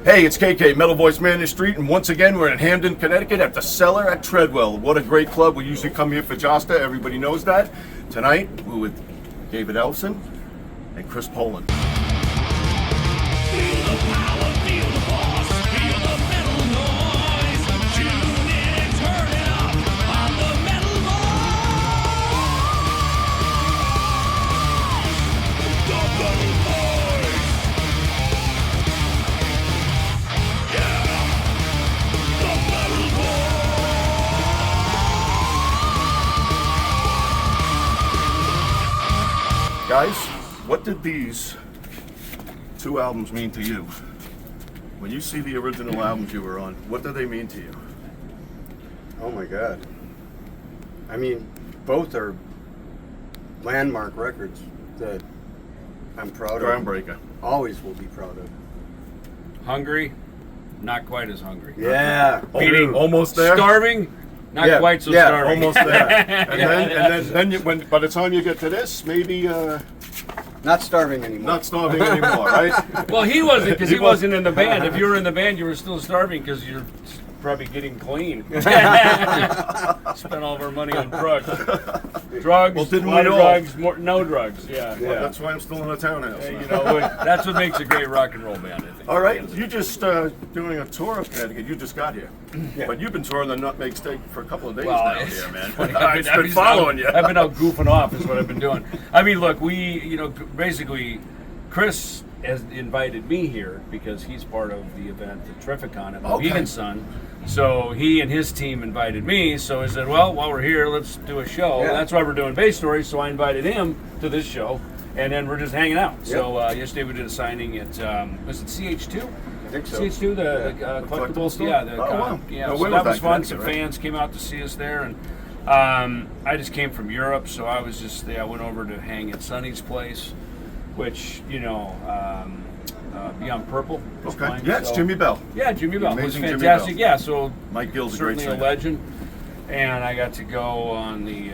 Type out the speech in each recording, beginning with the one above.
Hey, it's KK, Metal Voice Man in the Street, and once again we're in Hamden, Connecticut at the Cellar at Treadwell. What a great club. We usually come here for Josta, everybody knows that. Tonight, we're with David Ellefson and Chris Poland. Feel the power, feel the force, feel the metal noise. Tune in and turn it up on the metal voice. The metal voice. Yeah, the metal voice. Guys, what did these two albums mean to you? When you see the original albums you were on, what do they mean to you? Oh my God. I mean, both are landmark records that I'm proud of. Groundbreaker. Always will be proud of. Hungry, not quite as hungry. Yeah. Meaning almost there. Starving, not Yeah, quite so yeah, starving. Almost there. And then you, when by the time you get to this, maybe Not starving anymore. not starving anymore, right? Well, he wasn't because he wasn't in the band. If you were in the band, you were still starving because you're probably getting clean. Spent all of our money on drugs. Drugs, Well, didn't a lot we of all? drugs, no drugs. Yeah. Well, that's why I'm still in the townhouse. You know, that's what makes a great rock and roll band, I think. All right, you just doing a tour of Connecticut. You just got here, but you've been touring the Nutmeg State for a couple of days now it's here, man. funny. I've been following you. I've been out goofing off is what I've been doing. I mean, look, basically, Chris has invited me here because he's part of the event, the Terrificon at Mohegan Sun. So he and his team invited me. So I said, well, while we're here, let's do a show. Yeah. That's why we're doing Bass Stories. So I invited him to this show, and then we're just hanging out. Yep. So yesterday we did a signing at was it CH2? I think so. CH2, the collectible collectibles, store? yeah, Wow. yeah. No, So where that was was that? fun. Some Connecticut, right? fans came out to see us there, and I just came from Europe, so I was just I went over to hang at Sonny's place, which Beyond Purple was Okay. playing, Yeah, it's so- Jimmy Bell. Yeah, Jimmy Bell was Amazing Jimmy fantastic. Bell. Yeah, so Mike Gill's a great certainly a singer. legend, and I got to go on the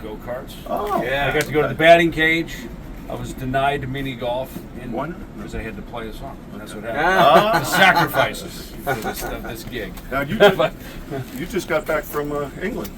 go-karts. Oh, Yeah. I got to go to the batting cage. I was denied mini golf Why not? because I had to play a song. That's what Ah. happened. The sacrifices for this gig. Now you just got back from England.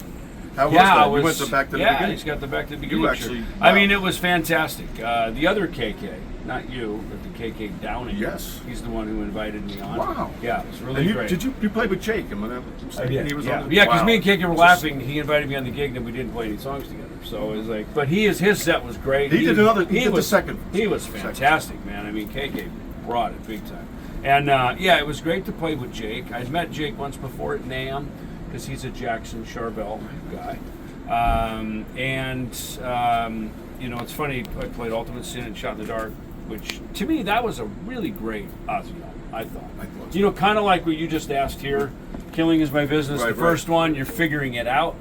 How was Yeah, that? You went to back to the yeah, beginning. he's got the back to the beginning. actually- shirt. wow. I mean, it was fantastic. The other KK, not you, but the KK Downing. Yes. He's the one who invited me on. Wow. Yeah, it was really And you, great. did you play with Jake? Am I not mistaken? He was yeah, on the, because wow. me and KK were Just- laughing. He invited me on the gig, and we didn't play any songs together. So it was like, but his set was great. He did another. He did was the second. He was fantastic, man. I mean, KK brought it big time. And yeah, it was great to play with Jake. I'd met Jake once before at NAMM because he's a Jackson Charbel guy. It's funny. I played Ultimate Sin and Shot in the Dark, which to me that was a really great Ozzy album. I thought. Kind of like what you just asked here. Killing is my business. Right, The first one, you're figuring it out.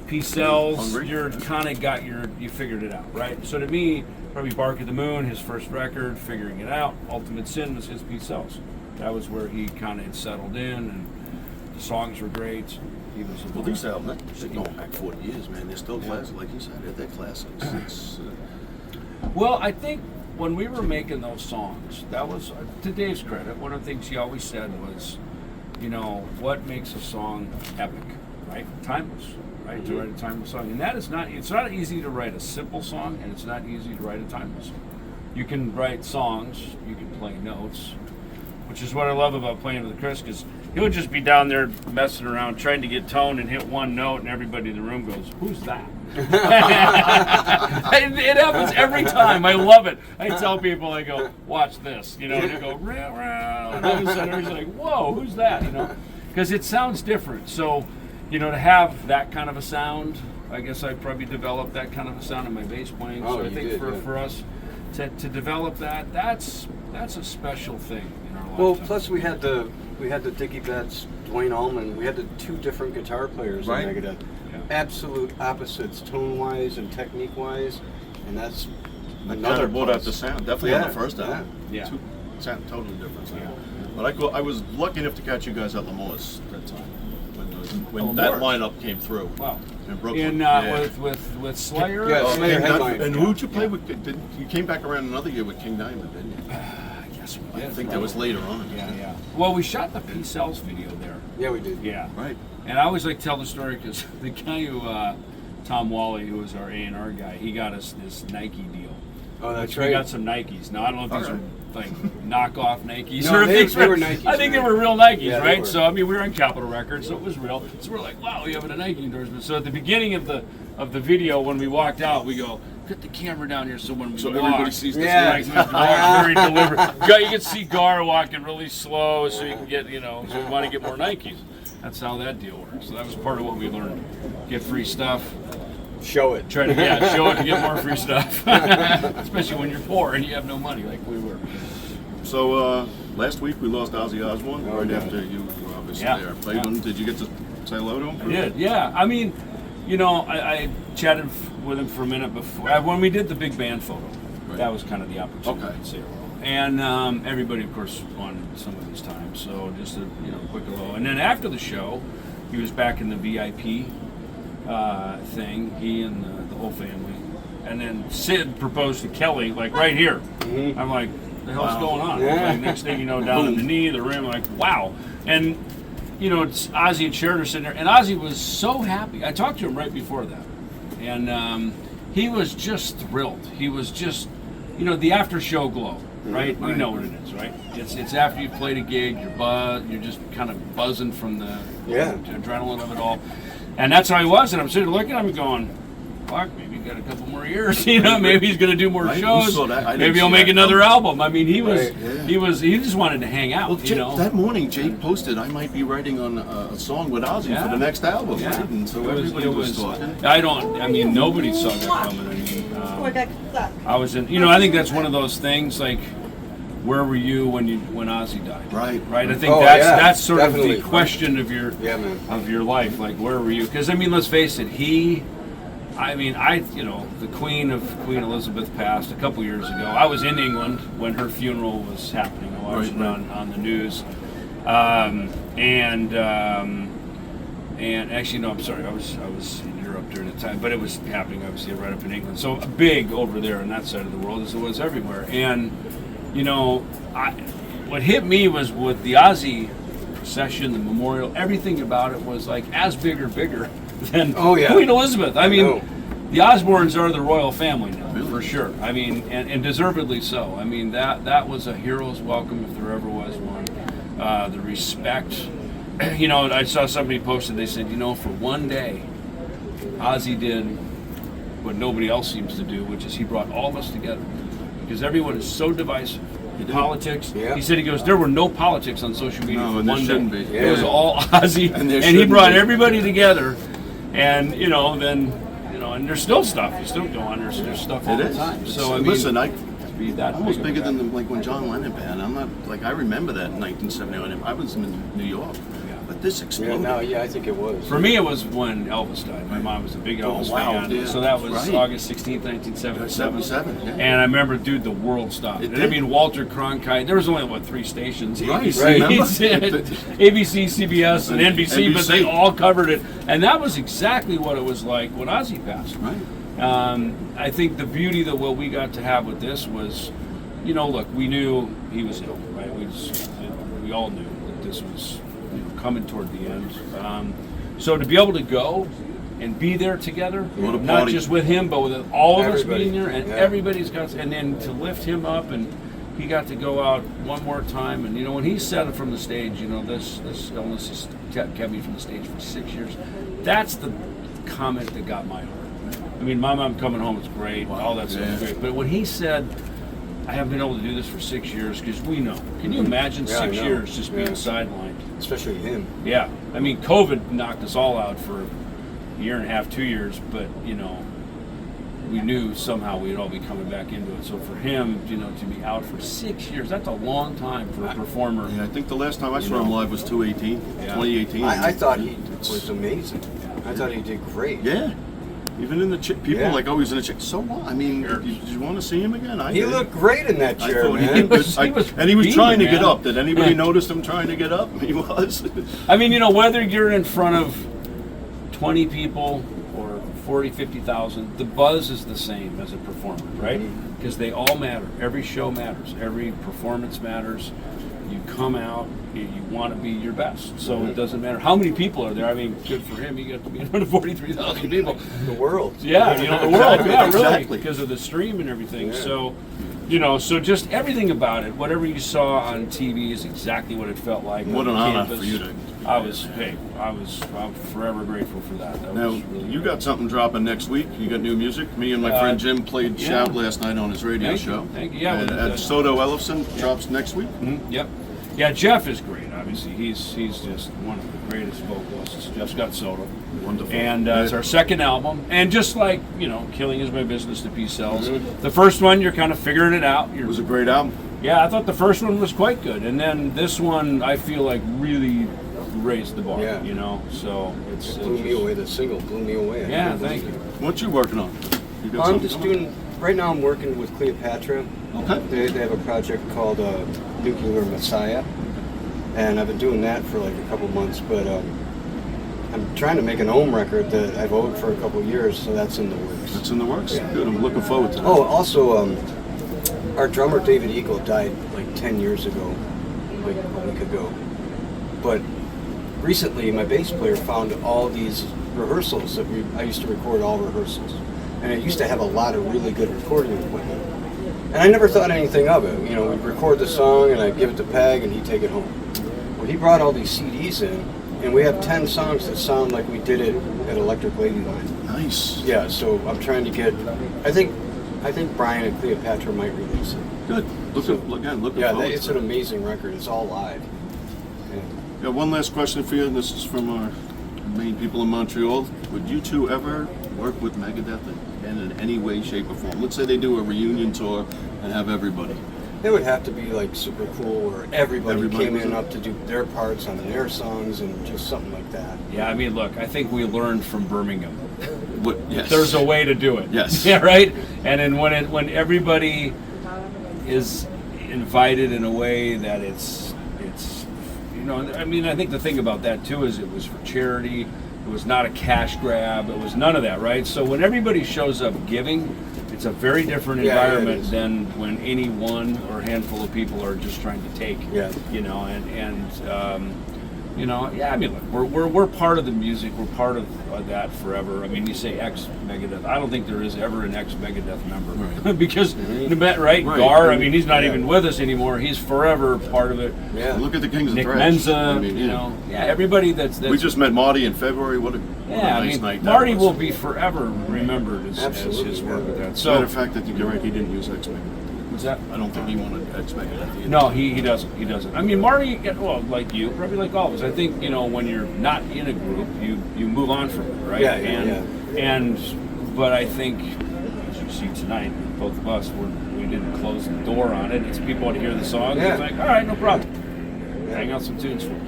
Peace Cells, Hungry. you're kind of you figured it out, right? So to me, probably Bark at the Moon, his first record, figuring it out. Ultimate Sin was his Peace Cells. That was where he kind of had settled in, and the songs were great. He was Well, these albums, they're going back 40 years, man. They're still classics, like you said. They're classics. It's, Well, I think when we were making those songs, that was, to Dave's credit, one of the things he always said was, what makes a song epic, right? Timeless, right? To write a timeless song. And it's not easy to write a simple song, and it's not easy to write a timeless song. You can write songs, you can play notes, which is what I love about playing with Chris, because he'll just be down there messing around, trying to get tone and hit one note, and everybody in the room goes, "Who's that?" It happens every time. I love it. I tell people, I go, "Watch this," and they go, "Rah, rah," and all of a sudden everybody's like, "Whoa, who's that?" Because it sounds different. So, to have that kind of a sound, I guess I probably developed that kind of a sound in my bass playing. Oh, So I you think did, for us to develop that's a special thing in our Well, lifetime. plus we had the Dickie Betts, Dwayne Allman. We had the two different guitar players Right. in Megadeth. Yeah. Absolute opposites, tone-wise and technique-wise, and that's Another another brought out plus. the sound. Definitely on Yeah, the first album. yeah. Two sound totally different. Sound. Yeah. But I was lucky enough to catch you guys at Lemoore's that time when that lineup came through. Wow. In Brooklyn. With Slayer. Yeah, Oh, Slayer King headline. Diamond. And who'd you play with? You came back around another year with King Diamond, didn't you? Yes, we I did. think that was later on. Yeah. Well, we shot the P-Cells video there. Yeah, we did. Yeah. Right. And I always like to tell the story because the guy who, Tom Wally, who was our A&R guy, he got us this Nike deal. Oh, that's We right. got some Nikes. Now, I don't know if these All are like knockoff Nikes No, or if they these were Nikes, I think man. they were real Nikes, Yeah, they right? were. So, I mean, we were on Capitol Records, so it was real. So we're like, wow, we have a Nike endorsement. So at the beginning of the video, when we walked out, we go, put the camera down here so when we So walk, everybody sees this. Yeah. like, we walk very deliberate. You can see Gar walking really slow so you can get, so we want to get more Nikes. That's how that deal works. So that was part of what we learned. Get free stuff. Show it. Try to show it to get more free stuff. Especially when you're poor and you have no money like we were. So last week we lost Ozzy Osbourne Oh, right yeah. after you were obviously Yeah. there. Played Yeah. him. Did you get to say hello to him? I did, yeah. I mean, I chatted with him for a minute before. When we did the big band photo, Right. that was kind of the opportunity Okay. to say hello. And everybody, of course, wanted some of his time. So just a quick hello. And then after the show, he was back in the VIP thing, he and the whole family. And then Sid proposed to Kelly, like right here. Mhm. I'm like, the hell's Wow. going on? Yeah. Like, next thing you know, down in the knee, the rim, like, wow. And, it's Ozzy and Sharon are sitting there, and Ozzy was so happy. I talked to him right before that. And he was just thrilled. He was just, the after show glow, right? You know what it is, right? It's after you've played a gig, you're just kind of buzzing from the adrenaline of it all. And that's how he was. And I'm sitting looking at him going, fuck, maybe he got a couple more years. Maybe he's going to do more Right? shows. Who saw that? I didn't Maybe see he'll make that another coming. album. I mean, he was, Right, he just wanted to hang out. Well, Jake, that morning, Jake posted, I might be writing on a song with Ozzy Yeah. for the next album. Yeah. Right? And so It was- everybody it was talking. I mean, nobody saw that coming. I was in, I think that's one of those things, like, where were you when Ozzy died? Right. Right. I think Oh, that's yeah, that's sort definitely. of the question of your Yeah, man. of your life. Like, where were you? Because I mean, let's face it. The Queen Elizabeth passed a couple years ago. I was in England when her funeral was happening. I watched it on the news. And actually, no, I'm sorry. I was in Europe during the time, but it was happening obviously right up in England. So big over there on that side of the world as it was everywhere. And what hit me was with the Ozzy session, the memorial, everything about it was like as big or bigger than Queen Elizabeth. I mean, the Osbournes are the royal family now, for sure. I mean, and deservedly so. I mean, that was a hero's welcome if there ever was one. The respect. I saw somebody posted, they said, for one day, Ozzy did what nobody else seems to do, which is he brought all of us together. Because everyone is so divisive. Politics. Yeah. He said, there were no politics on social media No, for and there one shouldn't day. be. It was Yeah. all Ozzy, And there and he shouldn't brought be. everybody together. And, and there's still stuff. You still go on. There's stuff all It the is. time. It's- So, I mean, listen, to be that almost big of a bigger guy. than like when John Lennon banned. I'm not like I remember that in 1979. I was in New York, but this exploded. I think it was. For me, it was when Elvis died. My mom was a big Elvis wow, fan. yeah, So that was right. August 16th, 1977. 77, yeah. And I remember, dude, the world stopped. It And I did. mean, Walter Cronkite, there was only, 3 stations? Right, ABC, remember? ABC, CBS, and NBC, but they NBC. all covered it. And that was exactly what it was like when Ozzy passed. Right. I think the beauty that what we got to have with this was, look, we knew he was ill, right? We all knew that this was coming toward the end. So to be able to go and be there together, What a not party. just with him, but with all of us Everybody. being there, and Yeah. everybody's got, and then to lift him up, and he got to go out one more time. And when he said it from the stage, this illness has kept me from the stage for 6 years. That's the comment that got my heart. I mean, my mom coming home was great, all that stuff was Yeah. great. But when he said, I haven't been able to do this for 6 years, because we know. Can you imagine Yeah, I 6 know. years just being Yeah. sidelined? Especially him. Yeah. I mean, COVID knocked us all out for a year and a half, 2 years, but, we knew somehow we'd all be coming back into it. So for him, to be out for 6 years, that's a long time for a performer. Yeah, I think the last time I saw him live was 2018. I thought he was amazing. I thought he did great. Yeah. Even in the people Yeah. like always in the chick. So what? I mean, did you want to see him again? He did. looked great in that I chair, thought man. he was, and he was beaming, trying to man. get up. Did anybody Yeah. notice him trying to get up? He was. I mean, whether you're in front of 20 people or 40, 50,000. The buzz is the same as a performer, right? Mm-hmm. Because they all matter. Every show matters. Every performance matters. You come out, you want to be your best. So it doesn't matter how many people are there. I mean, good for him. He got to be in front of 43,000 people. The world. Yeah, you know, the world. Yeah, really. Exactly. Because of the stream and everything. Yeah. So, you know, so just everything about it, whatever you saw on TV is exactly what it felt like. What on an honor campus. for you to. I'm forever grateful for that. That Now, was really you great. got something dropping next week. You got new music. Me and my friend Jim played yeah. Sharpe last night on his radio Thank you, show. thank you. Yeah, we And, did that. Soto Ellefson drops next week. Mhm, Yep. Yeah, Jeff is great. Obviously, he's just one of the greatest vocalists. Jeff's got Soto. Wonderful. And it's our second album. And just like, you know, Killing Is My Business to Peace Sells. Mm-hmm. The first one, you're kind of figuring it out. It was a great album. Yeah, I thought the first one was quite good. And then this one, I feel like really raised the bar, Yeah. you know? So it's... It blew me away. The single blew me away. I Yeah, couldn't thank believe you. it. What you working on? You got I'm something just coming? doing. Right now, I'm working with Cleopatra. Okay. They have a project called Nuclear Messiah, and I've been doing that for like a couple months. But I'm trying to make an Ohm record that I've owed for a couple years, so that's in the works. It's in the works. Yeah. Good. I'm looking forward to that. Oh, also, our drummer David Eagle died like 10 years ago, like a week ago. But recently, my bass player found all these rehearsals that I used to record all rehearsals, and I used to have a lot of really good recording equipment. And I never thought anything of it. You know, we'd record the song, and I'd give it to Peg, and he'd take it home. Well, he brought all these CDs in, and we have 10 songs that sound like we did it at Electric Ladyline. Nice. Yeah, so I'm trying to get. I think Brian and Cleopatra might release it. Good. Looking forward Yeah, to it's it. an amazing record. It's all live. And Got one last question for you, and this is from our main people in Montreal. Would you two ever work with Megadeth in any way, shape, or form? Let's say they do a reunion tour and have everybody. it would have to be like super cool, where everybody came was in in. up to do their parts on their songs and just something like that. Yeah, I mean, look, I think we learned from Birmingham. What? Yes. There's a way to do it. Yes. Yeah, right? And then when everybody is invited in a way that it's you know, I mean, I think the thing about that too is it was for charity. It was not a cash grab. It was none of that, right? So when everybody shows up giving, it's a very different Yeah, it environment is. than when any one or handful of people are just trying to take. Yeah. You know, and you know, yeah. I mean, look, we're part of the music. We're part of that forever. I mean, you say ex Megadeth. I don't think there is ever an ex Megadeth member Right. because right, Right. Gar. I mean, he's not Yeah. even with us anymore. He's forever part of it. Yeah. Look at the Kings Nick of Thrash. Menza, I mean, you know, yeah, everybody that's We just met Marty in February. What a yeah. I nice mean, night that Marty was. will be forever remembered as Absolutely, his work yeah. with that. As a matter So of fact, I think you're right. He didn't use X Men. what's that? I don't think he wanted X Men. No, he doesn't. He doesn't. I mean, Marty, well, like you, probably like all of us. I think, you know, when you're not in a group, you move on from it, right? Yeah, yeah, But I think, as you see tonight, both of us, we didn't close the door on it. It's people want to hear the song. Yeah. It's like, all right, no problem. Yeah. Hang out some tunes for us.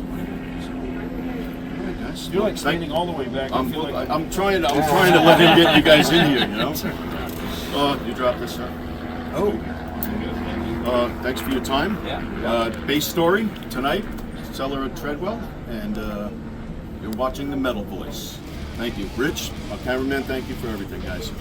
Guys, You're like standing all the way back. I feel like I'm trying to let him get you guys in here. You know. You dropped this. Oh, Thanks for your time. Yeah. Bass Story tonight, Cellar at Treadwell, and you're watching the Metal Voice. Thank you, Rich, our cameraman. Thank you for everything, guys.